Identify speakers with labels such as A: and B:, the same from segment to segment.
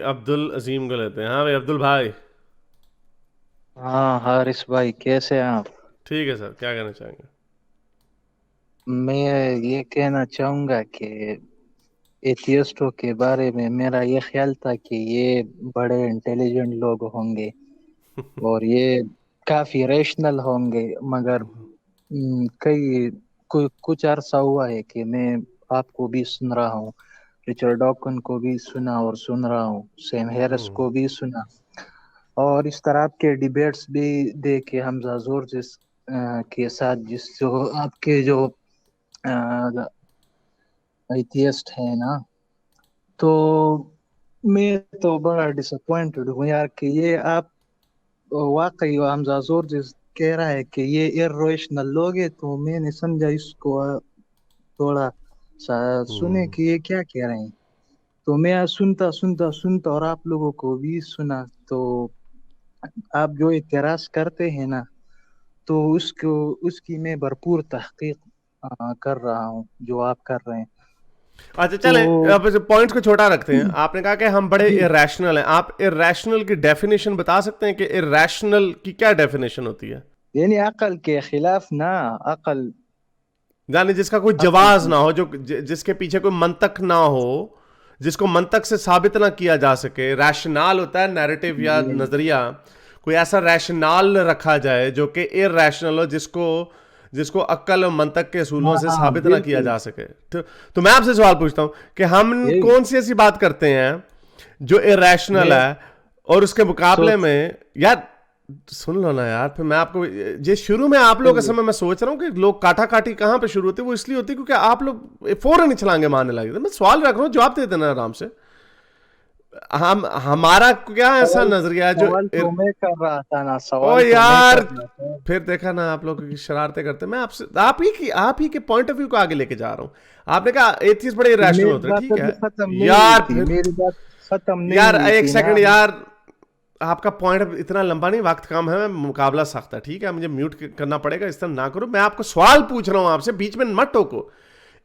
A: अब्दुल अजीम को लेते हैं। हाँ भाई अब्दुल भाई।
B: हाँ हारिस भाई, कैसे हैं आप?
A: ठीक है सर, क्या कहना चाहेंगे?
B: मैं ये कहना चाहूँगा कि एथियस्टों के बारे में मेरा ये ख्याल था कि ये बड़े इंटेलिजेंट लोग होंगे और ये काफ़ी रेशनल होंगे। मगर कुछ अरसा हुआ है कि मैं आपको भी सुन रहा हूँ, रिचर्ड डॉकन को भी सुना और सुन रहा हूँ, सैम हैरिस को भी सुना, और इस तरह के डिबेट्स भी देखे हमजा जोर के साथ, जिस जो आपके जो एथियस्ट है ना। तो मैं तो बड़ा डिसअपॉइंटेड हूँ यार कि ये आप वाकई हमजा जोर जिस कह रहा है कि ये इर्रेशनल लोग है, तो मैंने समझा इसको थोड़ा सा सुने
A: हम्म।
B: कि ये क्या कह रहे हैं। तो मैं सुनता सुनता सुनता और आप लोगों को भी सुना। तो आप जो इतराज करते हैं ना, तो उसको उसकी मैं भरपूर तहकीक कर रहा हूँ जो आप कर रहे हैं।
A: अच्छा
B: तो
A: चले, अब पॉइंट्स को छोटा रखते हैं। आपने कहा कि हम बड़े
B: जी,
A: इरेशनल हैं। आप इरेशनल की डेफिनेशन बता सकते हैं कि इरेशनल की क्या डेफिनेशन होती है?
B: यानी अकल के खिलाफ ना, अकल,
A: यानी जिसका कोई
B: अकल
A: जवाज
B: की।
A: ना हो, जो जिसके पीछे कोई मंतक ना हो, जिसको मंतक से साबित ना किया जा सके। रैशनल होता है नैरेटिव या
B: जी
A: नजरिया। कोई ऐसा रैशनल रखा जाए जो कि इरेशनल हो, जिसको जिसको अक्ल और मंतक के असूलों
B: हाँ
A: से
B: हाँ,
A: साबित ना किया
B: बिल्कुल।
A: जा सके। तो मैं आपसे सवाल पूछता हूं कि हम
B: यही
A: कौन सी ऐसी बात करते हैं जो इरेशनल
B: मैं
A: है, और उसके मुकाबले
B: सोच
A: में यार सुन लो ना यार। फिर मैं आपको ये शुरू में आप लोग के समय मैं सोच रहा हूँ कि लोग काटा काटी कहाँ पे शुरू होती है, वो इसलिए होती है क्योंकि आप लोग फौरन ही छलांगे मारने लगे थे। मैं सवाल रख रहा हूँ, जवाब दे देना आराम से। हम हमारा क्या ऐसा
B: सवाल
A: नजरिया है जो
B: सवाल तो मैं कर रहा था ना,
A: ओ
B: सवाल तो मैं कर
A: यार,
B: रहा था।
A: फिर देखा ना आप लोग की शरारतें करते। मैं आपसे आप ही के पॉइंट ऑफ व्यू को आगे लेके जा रहा हूँ। आपने कहा एथियस्ट बड़े
B: तो
A: इरेशनल
B: मेरी
A: होते हैं,
B: बात
A: ठीक है।
B: अभी खत्म नहीं हुई
A: यार
B: थी,
A: फिर
B: मेरी बात खत्म नहीं
A: यार
B: हुई
A: एक
B: थी ना।
A: सेकंड यार, आपका पॉइंट अब इतना लंबा नहीं, वक्त कम है, मुकाबला सख्त है, ठीक है। मुझे म्यूट करना पड़ेगा, इस तरह ना करो। मैं आपको सवाल पूछ रहा हूं, आपसे बीच में मत टोको।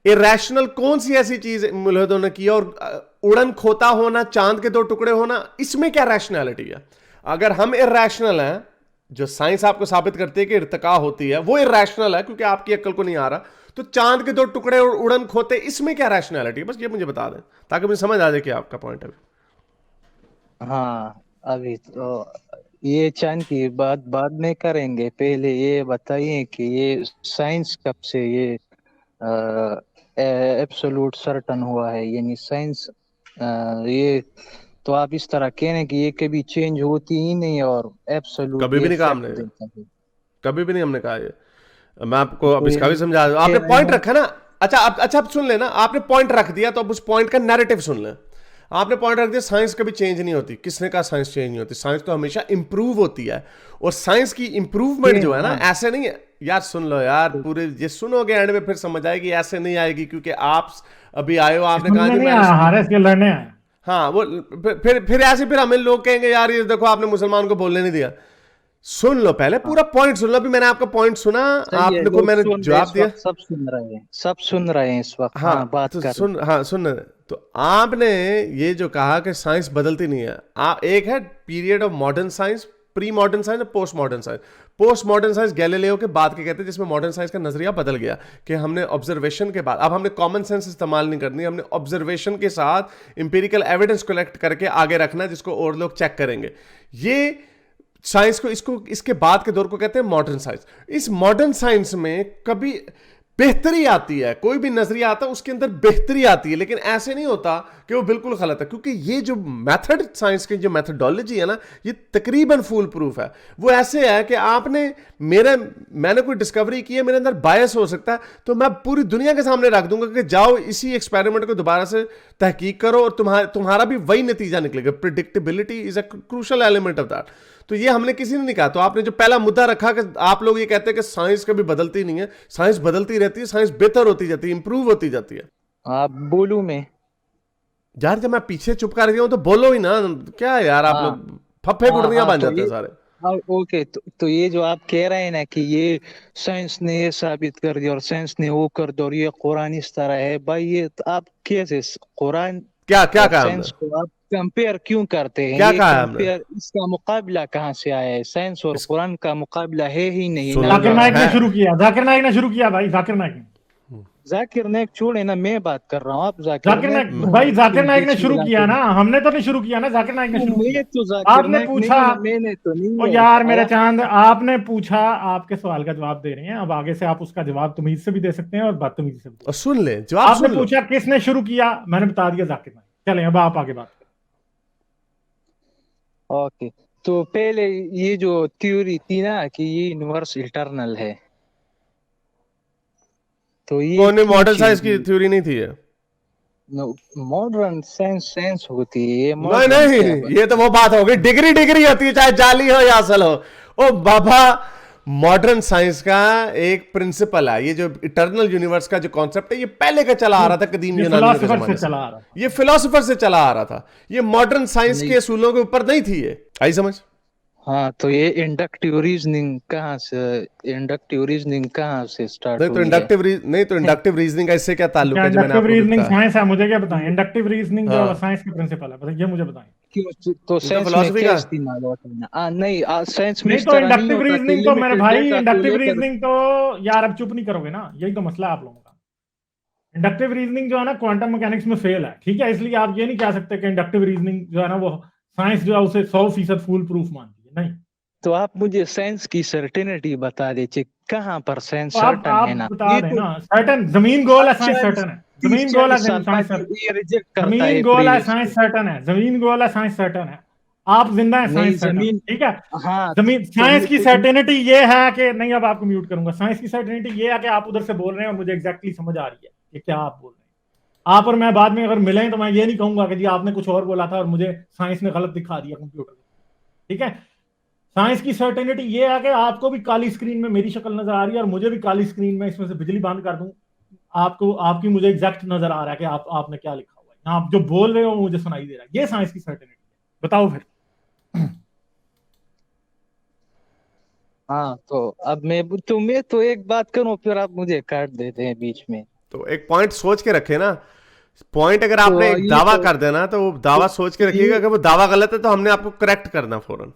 A: इरेशनल कौन सी ऐसी चीज मुल्हिदों ने की? और उड़न खोता होना, चांद के दो टुकड़े होना, इसमें क्या रैशनैलिटी है? अगर हम इरेशनल हैं, जो साइंस आपको साबित करती है कि इर्तिका होती है, वो इरेशनल है क्योंकि आपकी अक्ल को नहीं आ रहा, तो चांद के दो टुकड़े और उड़न खोते, इसमें क्या रैशनैलिटी है? बस ये मुझे बता दें ताकि मुझे समझ आ जाए कि आपका पॉइंट है।
B: हाँ, अभी तो ये चांद की बात बाद में करेंगे, पहले ये बताइए कि ये साइंस कब से ये एब्सोल्यूट सर्टन हुआ है, यानी साइंस ये, तो आप इस तरह कह रहे हैं कि ये कभी चेंज होती ही नहीं और एब्सोल्यूट
A: कभी भी
B: ये
A: नहीं कहा
B: फैक्ट
A: हमने,
B: देता है।
A: कभी भी नहीं हमने कहा ये। मैं आपको अब
B: तो
A: इसका भी
B: यानी
A: समझा दूं।
B: कह
A: आपने
B: रहे
A: पॉइंट
B: हैं।
A: रखा ना। अच्छा अब सुन लेना। आपने पॉइंट रख दिया तो अब उस पॉइंट का नैरेटिव सुन लें। आपने पॉइंट रख दिया साइंस कभी चेंज नहीं होती। किसने कहा साइंस चेंज नहीं होती? साइंस तो हमेशा इंप्रूव होती है। और साइंस की इंप्रूवमेंट
B: ये
A: जो है ना,
B: ना,
A: ऐसे नहीं है। यार सुन लो यार,
B: तो
A: पूरे ये सुनोगे एंड में फिर समझ आएगी। ऐसे नहीं आएगी क्योंकि आप अभी आए हो, आपने कहा
C: सुनने
A: जी
C: नहीं
A: मैंने
C: आया, हारे के लड़ने आया।
A: हाँ वो फिर ऐसे फिर हमें लोग कहेंगे यार ये देखो आपने मुसलमान को बोलने नहीं दिया। सुन लो पहले,
B: हाँ,
A: पूरा पॉइंट सुन लो। अभी मैंने आपका पॉइंट सुना,
B: सही है,
A: आपने को
B: लोग
A: मैंने
B: सुन रहे
A: जवाब
B: इस
A: दिया।
B: वक्त, सब सुन रहे हैं, सब सुन रहे हैं इस वक्त। हाँ,
A: हाँ
B: बात
A: तो
B: कर।
A: सुन। तो आपने ये जो कहा कि साइंस बदलती नहीं है, एक है period of modern science, pre modern science और post modern science. Post modern science Galileo के बाद के कहते हैं, जिसमें मॉडर्न साइंस का नजरिया बदल गया कि हमने ऑब्जर्वेशन के बाद, अब हमने कॉमन सेंस इस्तेमाल नहीं करनी, हमने ऑब्जर्वेशन के साथ इंपेरिकल एविडेंस कलेक्ट करके आगे रखना है, जिसको और लोग चेक करेंगे। ये साइंस को, इसको इसके बाद के दौर को कहते हैं मॉडर्न साइंस। इस मॉडर्न साइंस में कभी बेहतरी आती है, कोई भी नजरिया आता है उसके अंदर बेहतरी आती है, लेकिन ऐसे नहीं होता कि वो बिल्कुल गलत है। क्योंकि ये जो मेथड, साइंस की जो मेथडोलॉजी है ना, ये तकरीबन फूल प्रूफ है। वो ऐसे है कि मैंने कोई डिस्कवरी की है, मेरे अंदर बायस हो सकता है, तो मैं पूरी दुनिया के सामने रख दूंगा कि जाओ इसी एक्सपेरिमेंट को दोबारा से तहकीक करो, और तुम्हारा भी वही नतीजा निकलेगा। Predictability is a crucial element of that. तो ये हमने किसी ने नहीं कहा। तो आपने जो पहला मुद्दा रखा कि आप लोग ये कहते हैं कि साइंस कभी बदलती नहीं है, साइंस बदलती रहती है, साइंस बेहतर होती जाती है, इंप्रूव होती जाती है।
B: आप बोलूं मैं?
A: यार जब मैं पीछे चुप कर गया हूं तो बोलो ही ना। क्या यार आप
B: हाँ
A: लोग फफे
B: हाँ
A: गुड़नियां
B: हाँ,
A: बन
B: तो
A: जाते
B: ये,
A: हैं सारे।
B: हाँ, ओके, तो ये जो आप कह रहे हैं ना कि ये साइंस ने ये साबित कर दिया और साइंस ने वो कर दिया और ये कुरान इस तरह है भाई, ये तो आप कैसे कुरान
A: क्या क्या
B: और
A: कहा हमने?
B: साइंस को आप कंपेयर क्यों करते हैं?
A: क्या
B: ये
A: कहा है हमने?
B: कंपेयर, इसका मुकाबला कहाँ से आया है? साइंस और
A: इस
B: कुरान का मुकाबला है ही नहीं
A: सुनो
B: ना।
A: जो
C: जाकिर नाइक ने
A: है,
C: शुरू किया, जाकिर नाइक ने शुरू किया भाई, जाकिर नाइक ने।
B: जाकिर नाइक छोड़े ना, मैं बात कर रहा हूँ। आप जाकिर
C: जाकिर
B: नाइक
C: नाइक भाई, जाकिर
B: क्यों
C: नाइक ने
B: बीच में
C: शुरू
B: लाते
C: किया
B: हैं?
C: ना, हमने तो नहीं शुरू किया ना, जाकिर नाइक ने शुरू किया।
B: मैं तो जाकिर
C: आपने
B: नाइक
C: पूछा,
B: नहीं है, मैंने तो
C: ओ
B: नहीं है
C: यार मेरे
B: आया।
C: चांद, आपने पूछा, आपके सवाल का जवाब दे रहे हैं, अब आगे से आप उसका जवाब तमीज से भी दे सकते हैं और बदतमीजी से भी दे
A: और
C: सकते
A: सुन ले,
C: हैं।
A: जवाब
C: आपने
A: सुन लो।
C: पूछा किसने शुरू किया, मैंने बता दिया जाकिर नाइक। चलें अब आप आगे बात
B: ओके, तो पहले ये जो थ्योरी थी ना कि ये यूनिवर्स इटर्नल है, तो ये
A: कौन,
B: क्यों
A: मॉडर्न साइंस
B: चेंज
A: की
B: हुई?
A: थ्योरी नहीं थी ये?
B: मॉडर्न साइंस साइंस होती है, ये
A: नहीं
B: मॉडर्न
A: नहीं,
B: क्या
A: ये तो वो बात हो गई, डिग्री डिग्री होती है, चाहे जाली हो या असल हो। ओ बाबा, मॉडर्न साइंस का एक प्रिंसिपल है, ये जो इटर्नल यूनिवर्स का जो कॉन्सेप्ट है, ये पहले का चला आ रहा था कदीम
C: ये
A: यूनानियों के
C: फिलोसोफर
A: जमाने
C: से चला आ रहा था।
A: ये फिलोसोफर से चला आ रहा था, ये मॉडर्न साइंस
B: नहीं।
A: के असूलों के ऊपर नहीं थी ये। आई समझ?
B: हाँ, तो ये इंडक्टिव रीजनिंग कहाँ से स्टार्ट
A: नहीं तो
B: हुई है?
A: इंडक्टिव रीजनिंग का इससे क्या ताल्लुक
C: क्या
A: है जो मैंने
C: इंडक्टिव
A: आपको
C: रीजनिंग
A: बताया?
C: साइंस है? मुझे क्या बताएं, इंडक्टिव रीजनिंग जो
A: हाँ,
C: साइंस की प्रिंसिपल है, बताइए मुझे बताएं।
B: क्यों? तो
A: ये तो
B: साइंस में
A: फिलोसफी
B: क्या
A: का।
B: इस्तेमाल होता है ना? नहीं, साइंस में
C: नहीं
B: इस
C: तो
B: तरह नहीं
C: इंडक्टिव
B: होता कि
C: रीजनिंग तो मेरे
B: लिमिटेड
C: भाई,
B: डेटा को
C: इंडक्टिव
B: लेकर।
C: रीजनिंग तो यार अब चुप नहीं करोगे ना, यही तो मसला है आप लोगों का। इंडक्टिव रीजनिंग जो है ना क्वांटम मैकेनिक्स में फेल है, ठीक है, इसलिए आप ये नहीं कह सकते कि इंडक्टिव रीजनिंग जो है ना वो साइंस जो है उसे 100% फूल प्रूफ मानती है, नहीं।
B: तो आप मुझे साइंस की सर्टेनिटी बता दीजिए, कहाँ पर साइंस
C: तो
B: सर्टन
C: आप
B: है ना?
C: बता
B: ये
C: दें
B: तो
C: ना, सर्टन जमीन गोल है, साइंस
B: 40
C: सर्टन है,
B: तीस
C: जमीन गोल है,
B: 40 साल
C: साइंस
B: बाद
C: सर्टन,
B: ये रिजेक्ट करता
C: जमीन
B: है
C: गोल है,
B: प्रीवियस
C: साइंस
B: को।
C: सर्टन है, जमीन गोल है, साइंस सर्टन है। आप जिंदा है,
B: नहीं,
C: साइंस सर्टन,
B: जमीन।
C: ठीक है।
B: हाँ,
C: जमीन,
B: तो
C: साइंस की सर्टेनिटी ये है कि नहीं, अब आपको म्यूट करूंगा। साइंस की सर्टेनिटी ये है कि आप उधर से बोल रहे हैं और मुझे एग्जैक्टली समझ आ रही है कि क्या आप बोल रहे हैं। आप और मैं बाद में अगर मिलें तो मैं ये नहीं कहूंगा कि जी आपने कुछ और बोला था और मुझे साइंस ने गलत दिखा दिया कंप्यूटर, ठीक है। साइंस की सर्टेनिटी ये है कि आपको भी काली स्क्रीन में मेरी शक्ल नजर आ रही है और मुझे भी काली स्क्रीन में इसमें से बिजली बंद कर दूं, आपको आपकी मुझे एग्जैक्ट नजर आ रहा है कि आपने क्या लिखा हुआ है, आप जो बोल रहे हो मुझे सुनाई दे रहा है। ये साइंस की सर्टेनिटी है। बताओ फिर।
B: हाँ, तो अब मैं तो एक बात करूं, फिर आप मुझे काट देते हैं बीच में।
A: तो एक पॉइंट सोच के रखे ना, पॉइंट अगर
B: तो
A: आपने एक
B: ये
A: दावा
B: तो
A: कर देना तो वो दावा सोच के
B: तो
A: रखिएगा,
B: ये
A: अगर वो दावा गलत है तो हमने आपको करेक्ट करना फौरन।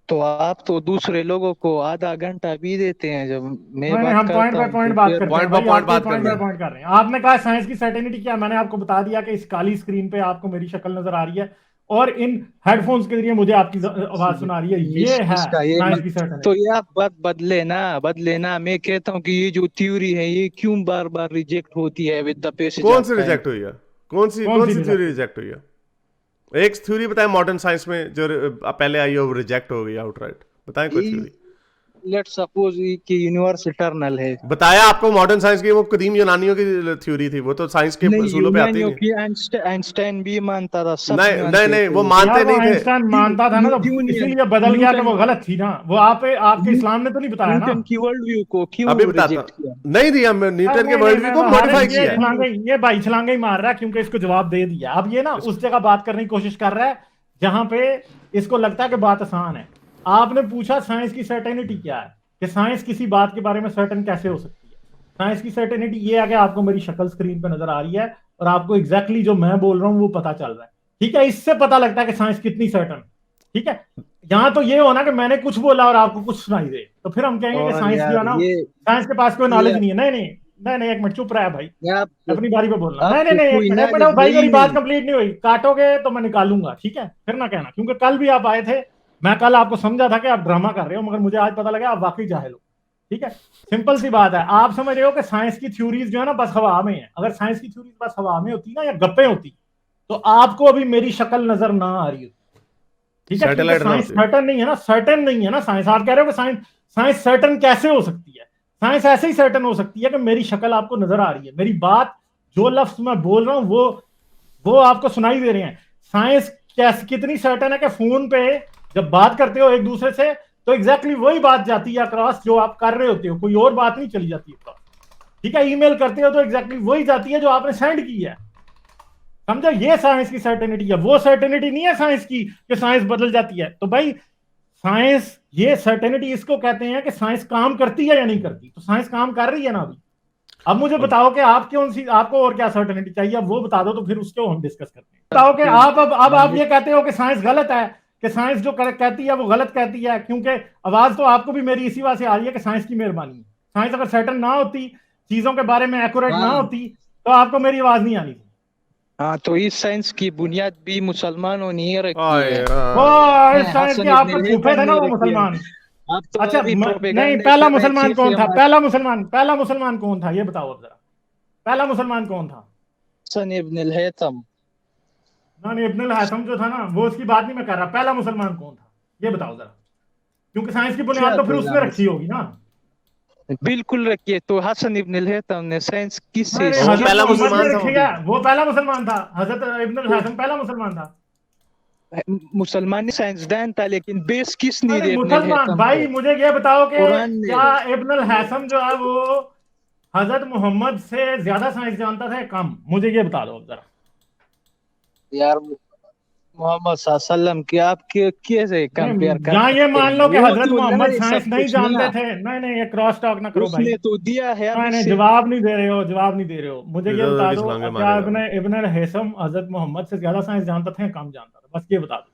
B: तो आप तो दूसरे लोगों को आधा घंटा भी देते हैं, जब मैं
C: नहीं नहीं,
B: बात
C: हम पॉइंट
B: करता
C: बाय
B: हूँ
C: पॉइंट
B: तो
C: बात
B: फिर।
C: करते हैं
A: पॉइंट बाय
C: भाई,
A: पॉइंट
C: आप कोई
A: बात
C: पॉइंट
A: करना
C: बाय
A: है।
C: पॉइंट कर रहे हैं। आपने कहा साइंस की सर्टेनिटी क्या, मैंने आपको बता दिया कि इस काली स्क्रीन पे आपको मेरी शक्ल नजर आ रही है और इन हेडफोन्स के जरिए मुझे आपकी आवाज सुना रही है, ये है
B: इसका ये
C: साइंस की सर्टेनिटी।
B: तो ये आप बात बदले ना। मैं कहता हूँ कि ये जो थ्योरी है ये क्यों बार बार रिजेक्ट होती है विद द पैसेज
A: कौन
B: ऑफ
A: सी
B: टाइम?
A: रिजेक्ट हुई है? कौन सी
C: कौन
A: कौन
C: सी
A: सी थ्योरी
C: रिजेक्ट?
A: रिजेक्ट हुई है? एक थ्योरी बताएं मॉडर्न साइंस में जो पहले आई हो, वो रिजेक्ट हो गई आउटराइट। बताएं कोई थ्योरी।
B: लेट्स सपोज कि यूनिवर्स इटर्नल है।
A: बताया आपको मॉडर्न साइंस की, वो कदीम यूनानियों की थ्योरी थी, वो तो साइंस के
B: नहीं,
A: असूलों पे आती ही
B: यूनानियों
A: नहीं।
B: की आइंस्टाइन भी मानता था, सब
A: नहीं नहीं
B: मानते
A: नहीं,
B: थे।
A: वो मानते
C: यार वो
A: नहीं थे।
C: आइंस्टाइन मानता था ना, तो
B: न्यूटन
C: इसीलिए बदल गया कि
B: न्यूटन
C: वो गलत थी ना। वो आपके इस्लाम ने तो नहीं बताया ना।
B: न्यूटन की वर्ल्ड व्यू को क्यों
A: अभी बताता,
B: रिजेक्ट किया?
A: नहीं दिया, न्यूटन के
C: नहीं नहीं
A: वर्ल्ड व्यू
C: नहीं,
A: को
C: हारिस
A: मॉडिफाई
C: ये
A: किया है।
C: छलांगे, ये भाई छलांगे ही मार रहा है क्योंकि इसको जवाब दे दिया। अब ये ना
A: इस,
C: उस जगह बात करने की कोशिश कर रहा है जहां पे इसको लगता है कि बात आसान है। आपने पूछा साइंस की सर्टेनिटी क्या है, कि साइंस किसी बात के बारे में सर्टेन कैसे हो सकती है। साइंस की सर्टेनिटी ये है कि आपको मेरी शक्ल स्क्रीन पे नजर आ रही है और आपको एग्जैक्टली जो मैं बोल रहा हूं वो पता चल रहा है, ठीक है। इससे पता लगता है कि साइंस कितनी सर्टन, ठीक है। यहां तो ये होना कि मैंने कुछ बोला और आपको कुछ सुनाई दे, तो फिर हम कहेंगे कि
B: और
C: साइंस जो है
B: यार
C: ना,
B: ये
C: साइंस के पास कोई
B: ये
C: नॉलेज नहीं है। नहीं नहीं नहीं नहीं, एक मिनट चुप रहा है भाई,
B: आप
C: अपनी बारी पे बोलना। नहीं नहीं
B: आपको
C: नहीं,
B: कोई
C: एक मिनट
B: नॉलेज है
C: भाई,
B: ही
C: मेरी बात
B: नहीं।
C: कंप्लीट नहीं हुई, काटोगे तो मैं निकालूंगा, ठीक है, फिर ना कहना। क्योंकि कल भी आप आए थे, मैं कल आपको समझा था कि आप ड्रामा कर रहे हो, मगर मुझे आज पता लगा आप वाकई जाहिल हो, ठीक है। सिंपल सी बात है, आप समझ रहे हो कि साइंस की थ्योरीज जो है ना बस हवा में है। अगर साइंस की थ्योरीज बस हवा में होती ना या गप्पे होती तो आपको अभी मेरी शक्ल नजर ना आ रही होती, ठीक है। क्योंकि
A: सैटेलाइट ना
C: साइंस
A: होती।
C: सर्टन नहीं है ना, सर्टन नहीं है ना साइंस। आप कह रहे हो कि साइंस साइंस सर्टन कैसे हो सकती है? साइंस ऐसे ही सर्टन हो सकती है कि मेरी शक्ल आपको नजर आ रही है, मेरी बात, जो लफ्ज मैं बोल रहा हूं वो आपको सुनाई दे रहे हैं। साइंस कैसे कितनी सर्टन है कि फोन पे जब बात करते हो एक दूसरे से तो एग्जैक्टली वही बात जाती है अक्रॉस जो आप कर रहे होते हो, कोई और बात नहीं चली जाती है, ठीक है। ईमेल करते हो तो एग्जैक्टली वही जाती है जो आपने सेंड की है, समझा। ये साइंस की सर्टेनिटी है, वो सर्टेनिटी नहीं है साइंस की कि साइंस बदल जाती है। तो भाई साइंस, ये सर्टेनिटी इसको कहते हैं कि साइंस काम करती है या नहीं करती। तो साइंस काम कर रही है ना अभी, अब मुझे बताओ कि आप कौन सी, आपको और क्या सर्टेनिटी चाहिए, अब वो बता दो तो फिर उसको हम डिस्कस करते हैं। बताओ कि आप अब आप ये कहते हो कि साइंस गलत है, कि साइंस जो कहती है वो गलत कहती है, क्योंकि आवाज तो आपको भी मेरी इसी बात से आ रही है कि साइंस की मेहरबानी है। साइंस अगर सर्टन ना होती, चीजों के बारे में एक्यूरेट ना होती, तो आपको मेरी आवाज नहीं आनी थी।
B: हाँ, तो इस साइंस की बुनियाद भी मुसलमानों ने ही रखी है।
C: वो इस साइंस
B: हसन
C: के आपके
B: इब्न
C: फूफे थे
B: हैथम
C: ना
B: ने
C: वो
B: रखी है।
C: मुसलमान।
B: आप तो
C: अच्छा
B: अभी
C: नहीं,
B: प्रोपेगेंडा
C: पहला
B: कर रहे
C: मुसलमान
B: थे
C: कौन था?
B: हमारे
C: पहला मुसलमान कौन था, ये बताओ अब जरा। पहला मुसलमान कौन था?
B: हसन इब्न हैथम।
C: ना इब्नुल हैथम जो था ना, वो उसकी बात नहीं मैं कर रहा। पहला मुसलमान कौन था, ये बताओ जरा, क्योंकि साइंस की बुनियाद
B: क्या
C: तो फिर
B: बोला?
C: उसने रखी होगी ना।
B: बिल्कुल रखिए। तो हसन इब्न हैथम ने साइंस किससे
C: अरे
A: वो
C: हजरत
A: पहला
C: मोहम्मद ने
A: मुसलमान था वो।
C: रखी है, वो पहला मुसलमान था। हजरत इब्नुल हैथम पहला मुसलमान था।
B: मुसलमान साइंसदान था, लेकिन बेस किसने
C: अरे
B: दिया इब्न
C: मुसलमान
B: हैथम
C: भाई,
B: को?
C: मुझे ये बताओ कि
B: कुरान ने।
C: क्या इब्नुल हैथम जो है वो हजरत मोहम्मद से ज्यादा साइंस जानता था या कम? मुझे ये बता दो अब जरा।
B: यार, मोहम्मद सल्लम की आप कैसे कंपेयर
C: नहीं,
B: कर
C: यहाँ ये
B: सकते
C: मान
B: हैं?
C: लो कि
B: वो
C: हजरत
B: तो ला
C: मोहम्मद
B: है
C: साइंस
B: सब
C: नहीं
B: कुछ
C: जानते
B: ना।
C: थे। नहीं नहीं, ये क्रॉस टॉक ना करो भाई।
B: उसने तो दिया है
C: नहीं
B: अभी
C: नहीं,
B: से।
C: जवाब नहीं दे रहे हो, जवाब नहीं दे रहे हो। मुझे ये
A: इधर उधर
C: बता
A: की
C: दो,
A: छलांगे
C: क्या
A: मारेगा।
C: इब्न हैथम हजरत मोहम्मद से ज्यादा साइंस जानता था या कम जानता था? बस ये बता दो।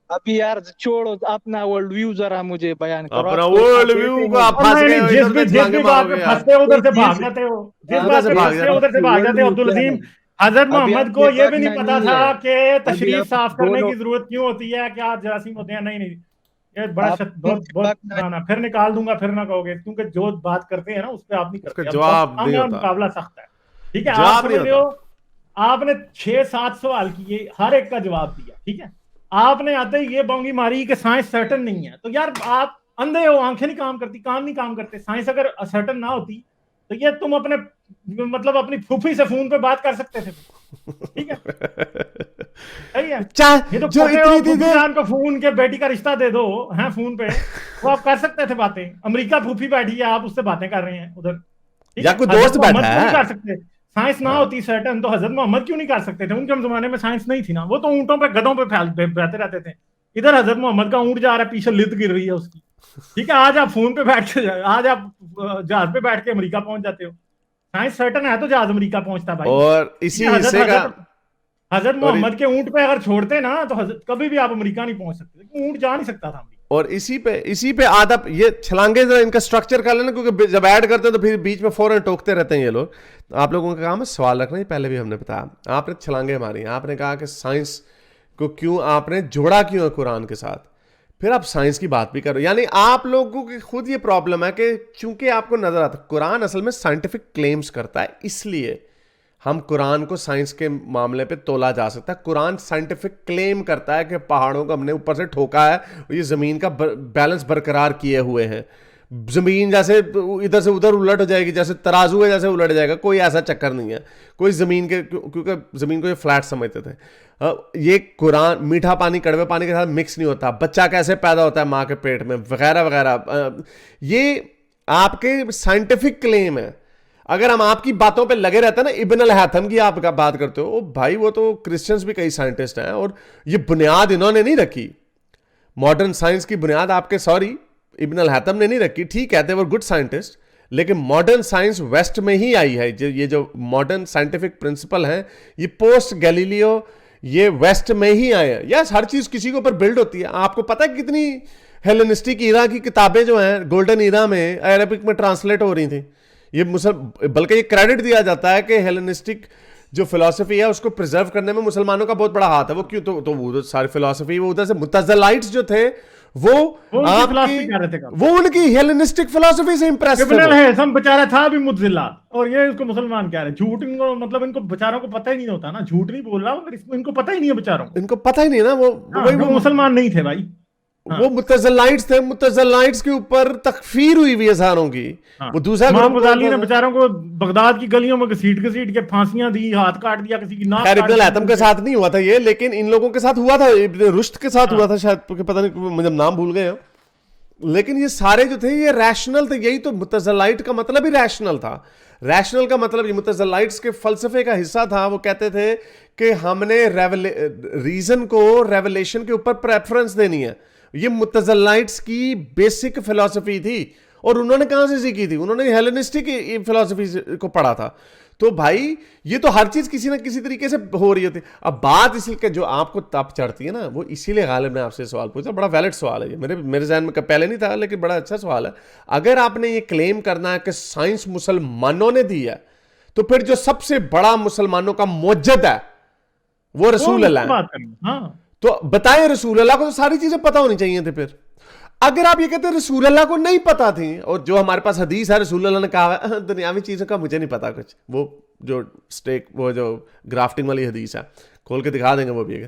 B: अभी यार छोड़ो अपना वर्ल्ड व्यू, जरा मुझे बयान करो।
A: अपना
B: आप तो
A: वर्ल्ड
B: कहते
A: व्यू को
B: हैं।
A: आप
C: और
A: फंस
C: नहीं
A: गए
C: नहीं,
A: हो,
C: जिस
A: इधर
C: भी
A: उधर
C: जिस
A: छलांगे
C: भी बात पे
A: मारोगे यार।
C: फंसते हो उधर
B: एक
C: से भाग
B: चीज
C: जाते हो। जिस
A: उधर
C: बात
A: से
C: पे
A: भाग
C: फंसते हो
A: जाते
C: उधर से भाग
B: वर्ल्ड
C: जाते हो।
B: व्यू
C: अब्दुल
B: क्या है?
C: अजीम, हजरत
B: अभी
C: मोहम्मद
B: आपने
C: को ये भी नहीं
B: भागना
C: पता
B: नहीं
C: था
B: है।
C: कि
B: अभी
C: तशरीफ
B: आप
C: साफ करने
B: दोनों
C: की जरूरत क्यों होती है, क्या जरासीम होते हैं। नहीं नहीं, ये
B: आपने
C: बहुत बहुत
B: भागना।
C: पुराना, फिर निकाल दूंगा, फिर ना कहोगे, क्योंकि जो बात करते हैं ना उस पर आप नहीं
A: उसका
C: करते। अब बहुत
A: जवाब नहीं
C: सामने
A: होता।
C: मुकाबला सख्त है। ठीक है, आप
A: जवाब नहीं
C: समझ रहे हो।
A: होता।
C: आपने 6-7 सवाल किए, हर एक का जवाब दिया। ठीक है, आपने आते ही ये बाउंगी मारी कि साइंस सर्टन नहीं है। तो यार आप अंधे हो, आंखें नहीं काम करती, कान नहीं काम करते। साइंस अगर सर्टन ना होती तो ये तुम अपने मतलब अपनी फूफी से फोन पे बात कर सकते थे। ठीक है, सही है। ये तो
A: जो
C: कहते हो
A: इतनी
C: फूफी
A: देर
C: जान को फोन के बेटी का रिश्ता दे दो है फोन पे, वो आप कर सकते थे बातें। अमेरिका फूफी बैठी है, आप उससे बातें कर रहे हैं उधर। ठीक
A: या
C: है,
A: कोई
C: हजरत
A: दोस्त बैठा
C: मोहम्मद क्यों नहीं
A: है।
C: कर सकते? साइंस ना
A: हाँ।
C: होती सर्टन तो हजरत मोहम्मद क्यों नहीं कर सकते थे? उनके जमाने में साइंस नहीं थी ना, वो तो ऊंटों पे गधों पे बहते रहते थे। इधर हजरत मोहम्मद का ऊंट जा रहा है, पीछे लिद गिर रही है उसकी। ठीक है, आज आप फोन पे बैठ के, आज आप जहाज पे बैठ के अमेरिका पहुंच जाते हो। साइंस सर्टन है तो जहाज अमेरिका पहुंचता भाई।
A: और
C: ठीक
A: इसी
C: है, हजरत
A: हिस्से का
C: हजरत हजरत
A: और
C: मोहम्मद के ऊंट पे अगर छोड़ते ना तो कभी भी आप अमेरिका नहीं पहुंच सकते, क्योंकि ऊंट जा नहीं सकता था अमेरिका।
A: और इसी पे आधा ये छलांगे जरा इनका स्ट्रक्चर कर लेना, क्योंकि जब ऐड करते हैं तो फिर बीच में फौरन टोकते रहते हैं ये लोग। तो आप लोगों का काम है सवाल रखना, ही पहले भी हमने बताया। आपने छलांगे मारी, आपने कहा कि साइंस को क्यों आपने जोड़ा क्यों है कुरान के साथ, फिर आप साइंस की बात भी करो। यानी आप लोगों की खुद ये प्रॉब्लम है कि चूंकि आपको नजर आता कुरान असल में साइंटिफिक क्लेम्स करता है, इसलिए हम कुरान को साइंस के मामले पे तोला जा सकता है। कुरान साइंटिफिक क्लेम करता है कि पहाड़ों को हमने ऊपर से ठोका है और ये ज़मीन का बैलेंस बरकरार किए हुए हैं। ज़मीन जैसे इधर से उधर उलट हो जाएगी, जैसे तराजू है जैसे उलट जाएगा, कोई ऐसा चक्कर नहीं है। कोई ज़मीन के, क्योंकि ज़मीन को ये फ्लैट समझते थे। ये कुरान मीठा पानी कड़वे पानी के साथ मिक्स नहीं होता, बच्चा कैसे पैदा होता है माँ के पेट में, वगैरह वगैरह। ये आपके साइंटिफिक क्लेम है। अगर हम आपकी बातों पे लगे रहते हैं ना, इब्न अल हैथम की आप बात करते हो, भाई वो तो क्रिश्चियंस भी कई साइंटिस्ट हैं, और ये बुनियाद इन्होंने नहीं रखी। मॉडर्न साइंस की बुनियाद आपके इब्न अल हैथम ने नहीं रखी। ठीक है, दे वर गुड साइंटिस्ट, लेकिन मॉडर्न साइंस वेस्ट में ही आई है। ये जो मॉडर्न साइंटिफिक प्रिंसिपल हैं, ये पोस्ट गैलीलियो, ये वेस्ट में ही आए हैं। यस, हर चीज किसी के ऊपर बिल्ड होती है। आपको पता है कितनी हेलेनिस्टिक ईरा की किताबें जो हैं गोल्डन ईरा में अरबिक में ट्रांसलेट हो रही थी। ये बल्कि ये क्रेडिट दिया जाता है कि हेलेनिस्टिक जो फिलॉसफी है उसको प्रिजर्व करने में मुसलमानों का बहुत बड़ा हाथ है। वो क्यों, तो वो सारी फिलॉसफी वो उधर से मुतज़िलाइट्स जो थे वो
C: उनकी फिलॉसफी
A: आपकी
C: कर रहे थे काम।
A: वो उनकी हेलेनिस्टिक फिलॉसफी से इंप्रेस थे
C: इब्न
A: वो।
C: अल हैथम बेचारा था भी मुतजिला, और ये इसको मुसलमान कह रहे हैं। झूठ इनको, मतलब इनको बेचारों को पता ही नहीं होता ना, झूठ नहीं बोल रहा मगर इनको पता ही नहीं है बेचारों को।
A: इनको पता ही नहीं ना, वो
C: हाँ,
A: वही
C: वो मुसलमान नहीं थे भाई। हाँ,
A: वो मुतज़िलाइट्स थे। मुतज़िलाइट्स के ऊपर तकफीर हुई हुई है सारों की।
C: हाँ।
A: वो दूसरा
C: इमाम
A: ग्रुप
C: गजाली ने बेचारों को बगदाद की गलियों में घसीट घसीट के फांसियां दी, हाथ काट दिया, किसी की नाक
A: खैर
C: काट
A: इब्न
C: दी।
A: हैथम के साथ नहीं हुआ था ये, लेकिन इन लोगों के साथ हुआ था। इब्न रुश्द के साथ हुआ था शायद, पता नहीं मुझे नाम भूल गए हैं। लेकिन ये सारे जो थे ये रैशनल थे। यही तो मुतज़िलाइट का मतलब ही रैशनल था। रैशनल का मतलब ये मुतज़िलाइट्स के फलसफे का हिस्सा था। वो कहते थे कि हमने रीजन को रेवलेशन के ऊपर प्रेफरेंस देनी है। ये मुतज़िलाइट्स की बेसिक फिलॉसफी थी। और उन्होंने कहां से सीखी थी? उन्होंने हेलेनिस्टिक फिलॉसफी को पढ़ा था। तो भाई ये तो हर चीज किसी ना किसी तरीके से हो रही होती है। अब बात इसलिए जो आपको तप चढ़ती है ना, वो इसीलिए गालिब ने आपसे सवाल पूछा, बड़ा वैलिड सवाल है ये, मेरे ज़हन में पहले नहीं था, लेकिन बड़ा अच्छा सवाल है। अगर आपने ये क्लेम करना है कि साइंस मुसलमानों ने दी है, तो फिर जो सबसे बड़ा मुसलमानों का मुज्जद है वो रसूल अल्लाह है।
C: हाँ।
A: तो बताएं, रसूल अल्लाह को तो सारी चीजें पता होनी चाहिए थी। फिर अगर आप ये कहते हैं रसूल अल्लाह को नहीं पता थी, और जो हमारे पास हदीस है रसूल अल्लाह ने कहा है दुनियावी चीजों का मुझे नहीं पता कुछ, वो जो वो जो ग्राफ्टिंग वाली हदीस है, खोल के दिखा देंगे वो भी।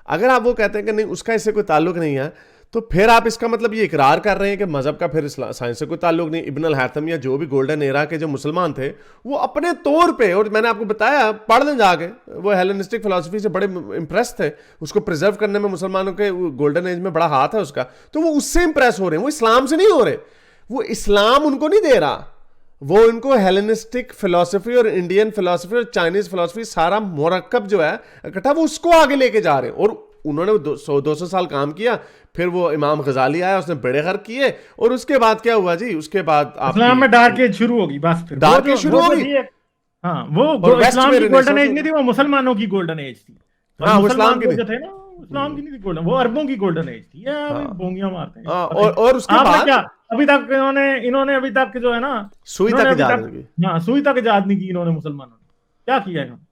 A: अगर आप वो कहते हैं कि नहीं उसका इससे कोई ताल्लुक नहीं है, तो फिर आप इसका मतलब ये इकरार कर रहे हैं कि मजहब का फिर साइंस से कोई ताल्लुक नहीं। इब्न अल हैथम या जो भी गोल्डन एरा के जो मुसलमान थे, वो अपने तौर पे, और मैंने आपको बताया पढ़ लें जाके, वो हेलेनिस्टिक फिलॉसफी से बड़े इम्प्रेस थे, उसको प्रिजर्व करने में मुसलमानों के गोल्डन एज में बड़ा हाथ है उसका, तो वो उससे इम्प्रेस हो रहे हैं, वो इस्लाम से नहीं हो रहे। वो इस्लाम उनको नहीं दे रहा, वो इनको हेलेनिस्टिक फिलॉसफी और इंडियन फिलॉसफी और चाइनीज फिलॉसफी सारा मुरक्कब जो है इकट्ठा, वो उसको आगे लेके जा रहे हैं। और उन्होंने 200 साल काम किया, फिर वो इमाम गजाली आया, उसने बड़े घर किए, और उसके बाद क्या हुआ जी? उसके बाद
C: इस्लाम में डार्क एज शुरू होगी, बस फिर
A: डार्क एज शुरू होगी।
C: हाँ, वो इस्लाम की गोल्डन एज नहीं थी, वो मुसलमानों की गोल्डन एज थी।
A: हाँ, वो इस्लाम की
C: जो थे ना, इस्लाम की नहीं थी गोल्डन, वो अरबों की गोल्डन एज थी। बोंगियां मारते हैं।
A: और उसके बाद
C: क्या अभी तक इन्होंने अभी तक जो है ना,
A: सुई तक इजाद नहीं की।
C: हाँ, सुई तक इजाद नहीं की इन्होंने। मुसलमानों ने क्या किया इन्होंने?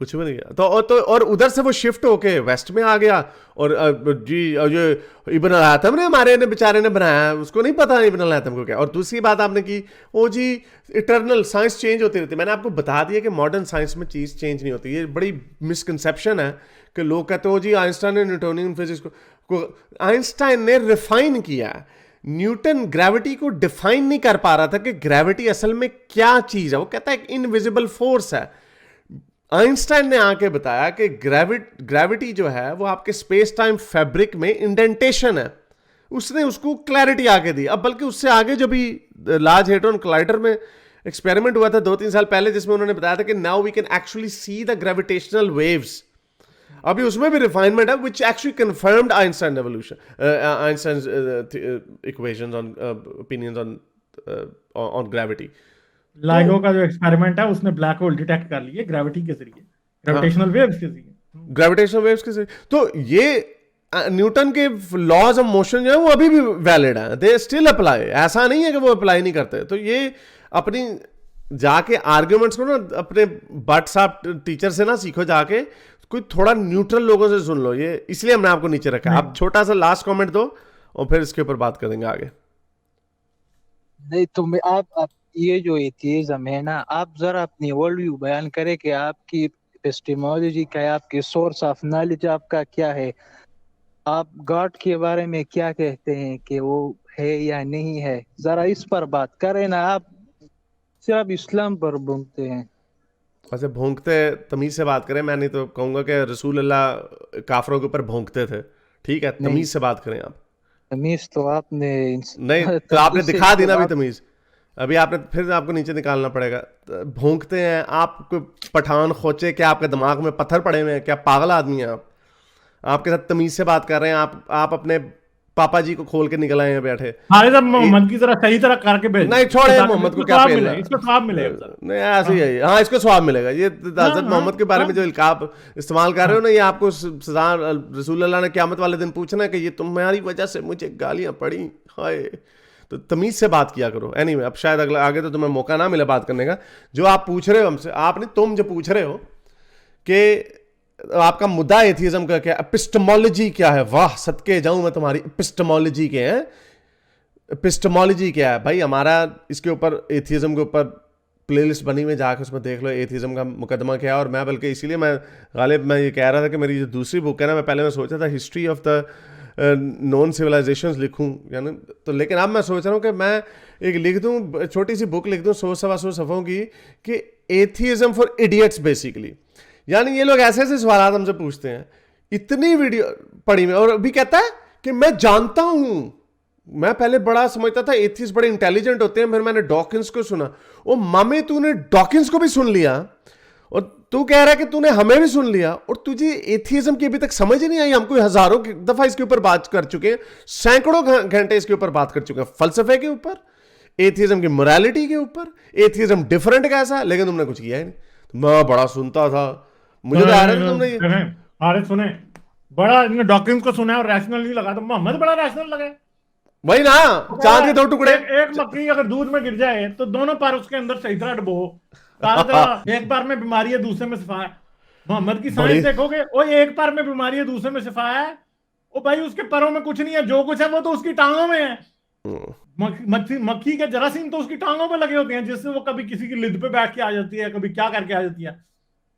A: कुछ भी नहीं किया। तो और उधर से वो शिफ्ट होके वेस्ट में आ गया, और जी ये इब्न अल हैथम ने हमारे ने बेचारे ने बनाया, उसको नहीं पता इब्न अल हैथम को क्या। और दूसरी बात आपने की, ओ जी इटर्नल साइंस चेंज होती रहती है। मैंने आपको बता दिया कि मॉडर्न साइंस में चीज चेंज नहीं होती। ये बड़ी मिसकंसेप्शन है कि लोग कहते हो जी आइंस्टाइन ने न्यूटोनियन फिजिक्स को आइंस्टाइन ने रिफाइन किया, न्यूटन ग्रेविटी को डिफाइन नहीं कर पा रहा था कि ग्रेविटी असल में क्या चीज है। वो कहता है एक इनविजिबल फोर्स है। आइंस्टाइन ने आके बताया कि ग्रेविटी जो है वो आपके स्पेस टाइम फैब्रिक में इंडेंटेशन है। उसने उसको क्लैरिटी आके दी। अब बल्कि उससे आगे जो भी लार्ज हेड्रोन कोलाइडर में एक्सपेरिमेंट हुआ था 2-3 साल पहले, जिसमें उन्होंने बताया था कि now we can actually see the gravitational waves, अभी उसमें भी रिफाइनमेंट है, which actually confirmed Einstein evolution, Einstein equations on opinions on gravity.
C: LIGO का जो एक्सपेरिमेंट है उसने ब्लैक होल डिटेक्ट कर लिए ग्रेविटी के जरिए, ग्रेविटेशनल वेव्स के जरिए,
A: ग्रेविटेशनल वेव्स के जरिए। तो ये न्यूटन के लॉज ऑफ मोशन जो है वो अभी भी वैलिड है, दे स्टिल अप्लाई। ऐसा नहीं है कि वो अप्लाई नहीं करते। तो ये अपनी जाके आर्ग्यूमेंट्स को ना अपने बट साहब टीचर से ना सीखो, जाके कोई थोड़ा न्यूट्रल लोगों से सुन लो। ये इसलिए हमने आपको नीचे रखा है। आप छोटा सा लास्ट कमेंट दो और फिर इसके ऊपर बात करेंगे आगे।
B: नहीं तो मैं आप ये जो एथियज्म है ना, आप जरा अपनी वर्ल्ड व्यू बयान करें कि आपकी एपिस्टेमोलॉजी क्या है, आपकी सोर्स ऑफ नॉलेज आपका क्या है, आप गॉड के बारे में क्या कहते हैं कि वो है या नहीं है, जरा इस पर बात करें ना। आप सिर्फ इस्लाम पर भूंकते हैं।
A: अच्छा, भोंकते तमीज से बात करें। मैं नहीं तो कहूंगा कि रसूल अल्लाह काफरों के ऊपर भोंकते थे। ठीक है, तमीज से बात करें आप।
B: तमीज तो आपने
A: नहीं तो आपने दिखा दी ना अभी तमीज। अभी आपने फिर आपको नीचे निकालना पड़ेगा। भोंकते हैं आप, कोई पठान खोचे क्या आपके दिमाग में पत्थर पड़े हुए हैं क्या? पागल आदमी हैं आप। आपके साथ तमीज से बात कर रहे हैं। आप अपने पापा जी को खोल के निकल आए हैं बैठे।
C: मोहम्मद की जरा सही तरह करके भेज।
A: नहीं छोड़े, मोहम्मद को क्या पेलना,
C: इसको स्वाब मिलेगा।
A: नहीं ऐसे ही है। हाँ, इसको स्वाब मिलेगा। ये हज़रत मोहम्मद के बारे में जो इल्काब इस्तेमाल कर रहे हो ना, ये आपको सजा रसूल अल्लाह ने क़यामत वाले दिन पूछना है कि ये तुम्हारी वजह से मुझे गालियां पड़ी। हाय, तो तमीज से बात किया करो। एनीवे, अब शायद अगला आगे तो तुम्हें मौका ना मिले बात करने का। जो आप पूछ रहे हो हमसे, आपने तुम जो पूछ रहे हो कि आपका मुद्दा एथियज्म का क्या, एपिस्टेमोलॉजी क्या है। वाह, सदके जाऊं मैं तुम्हारी एपिस्टेमोलॉजी के हैं। एपिस्टेमोलॉजी क्या है भाई? हमारा इसके ऊपर एथियज्म के ऊपर प्लेलिस्ट बनी हुई, जाकर उसमें देख लो एथियज्म का मुकदमा क्या है। और मैं बल्कि इसीलिए मैं ये कह रहा था कि मेरी जो दूसरी बुक है ना, मैं पहले सोचा था history of the non civilisations लिखूं, यानी तो, लेकिन अब मैं सोच रहा हूं कि मैं एक लिख दूं, छोटी सी बुक लिख दूं 100-125 सफ़ों की, कि एथियज्म फॉर इडियट्स बेसिकली। यानी ये लोग ऐसे ऐसे सवाल हमसे पूछते हैं, इतनी वीडियो पढ़ी में, और अभी कहता है कि मैं जानता हूं। मैं पहले बड़ा समझता था एथियस्ट बड़े इंटेलिजेंट होते हैं, फिर मैंने डॉकिंस को सुना। ओ मामे, तूने डॉकिंस को भी सुन लिया और तू कह रहा है कि तूने हमें भी सुन लिया, और तुझे एथियज्म की अभी तक समझ ही नहीं आई। हम कोई हजारों दफा इसके ऊपर बात कर चुके हैं, सैकड़ों घंटे इसके ऊपर बात कर चुके हैं, फलसफे के ऊपर, एथिज्म की मोरालिटी के ऊपर, एथिज्म डिफरेंट कैसा है, लेकिन तुमने कुछ किया ही नहीं। मैं बड़ा सुनता था, मुझे तो आ रहा है तुमने ये
C: अरे सुने, बड़ा इनने डॉक्ट्रिन को सुना है और रैशनल नहीं लगा, तो मोहम्मद बड़ा रैशनल लगा है।
A: वही ना, चांद के 2 टुकड़े।
C: एक मक्खी अगर दूध में गिर जाए तो दोनों पैर उसके अंदर सही तरह डुबो, एक पैर में बीमारी है दूसरे में शिफा है। मोहम्मद की साइंस देखोगे, वो एक पैर में बीमारी है दूसरे में शिफा है। ओ भाई उसके पैरों में कुछ नहीं है, जो कुछ है वो तो उसकी टांगों में है। मक्खी के जरासीम तो उसकी टांगों पे लगे होते हैं, जिससे वो कभी किसी की लिद पे बैठ के आ जाती है, कभी क्या करके आ जाती है।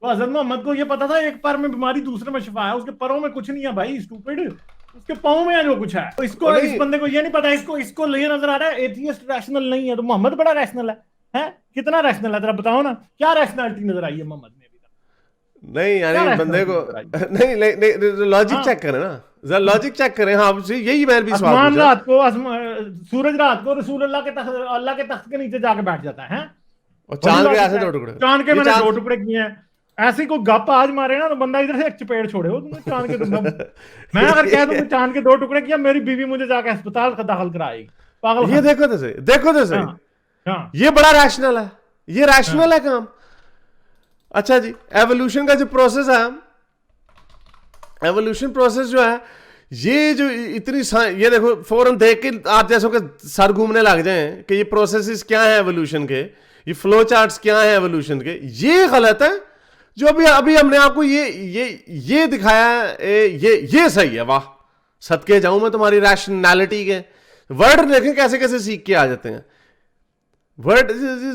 C: तो हजरत मोहम्मद को ये पता था एक पैर में बीमारी दूसरे में शिफा है, उसके पैरों में कुछ नहीं है भाई स्टूपिड, उसके पाँव में है जो कुछ है। तो इसको, इस बंदे को ये नहीं पता, इसको ये नजर आ रहा है एथियस्ट रैशनल नहीं है, तो मोहम्मद बड़ा रैशनल है? कितना रैशनल है? जरा बताओ ना, क्या रैशनैलिटी नजर आई है मोहम्मद में अभी तक?
A: नहीं यानी बंदे को नहीं लॉजिक चेक करें ना, जरा लॉजिक चेक करें। हाँ यही मैं भी सवाल पूछा।
C: रात को सूरज रात को रसूल अल्लाह के तख्त के नीचे जाके बैठ जाता है,
A: और चांद के ऐसे 2 टुकड़े,
C: चांद के मैंने 2 टुकड़े किए हैं। ऐसी कोई गप आज मारे ना तो बंदा इधर से एक चपेट छोड़े हो तुमने चांद के। मैं अगर कह दूं चांद के 2 टुकड़े किया, मेरी बीवी मुझे जाके अस्पताल का दाखिल कराएगी, पागल।
A: ये देखो तो सही,
C: हाँ।
A: ये बड़ा रैशनल है, ये रैशनल है काम। अच्छा जी, एवोल्यूशन का जो प्रोसेस है, एवोल्यूशन प्रोसेस जो है, ये जो इतनी ये देखो फौरन देख के आप जैसों के सर घूमने लग जाए कि ये प्रोसेसेस क्या है एवोल्यूशन के, ये फ्लो चार्ट्स क्या है एवोल्यूशन के। ये गलत है। जो अभी हमने आपको ये दिखाया है, ये सही है। वाह, सदके जाऊं मैं तुम्हारी रैशनैलिटी के। वर्ड देखें कैसे कैसे सीख के आ जाते हैं, वर्ड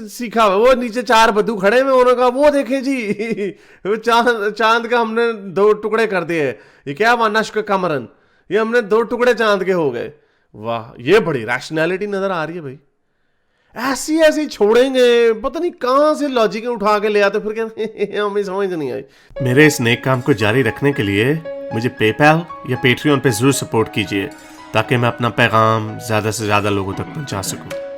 A: सीखा हुआ। वो नीचे 4 बद्दू खड़े हैं, उन्होंने कहा वो देखें जी वो चांद का हमने 2 टुकड़े कर दिए, ये क्या हुआ नश्क कमरन, ये हमने 2 टुकड़े चांद के हो गए। वाह, ये बड़ी रैशनैलिटी नजर आ रही है भाई। ऐसी छोड़ेंगे, पता नहीं कहां से लॉजिक उठा के ले आते, फिर कहते हमें समझ नहीं आई। मेरे इस नेक काम को जारी रखने के लिए मुझे पेपैल या पेट्रियन पे जरूर सपोर्ट कीजिए, ताकि मैं अपना पैगाम ज्यादा से ज्यादा लोगों तक पहुंचा सकूं।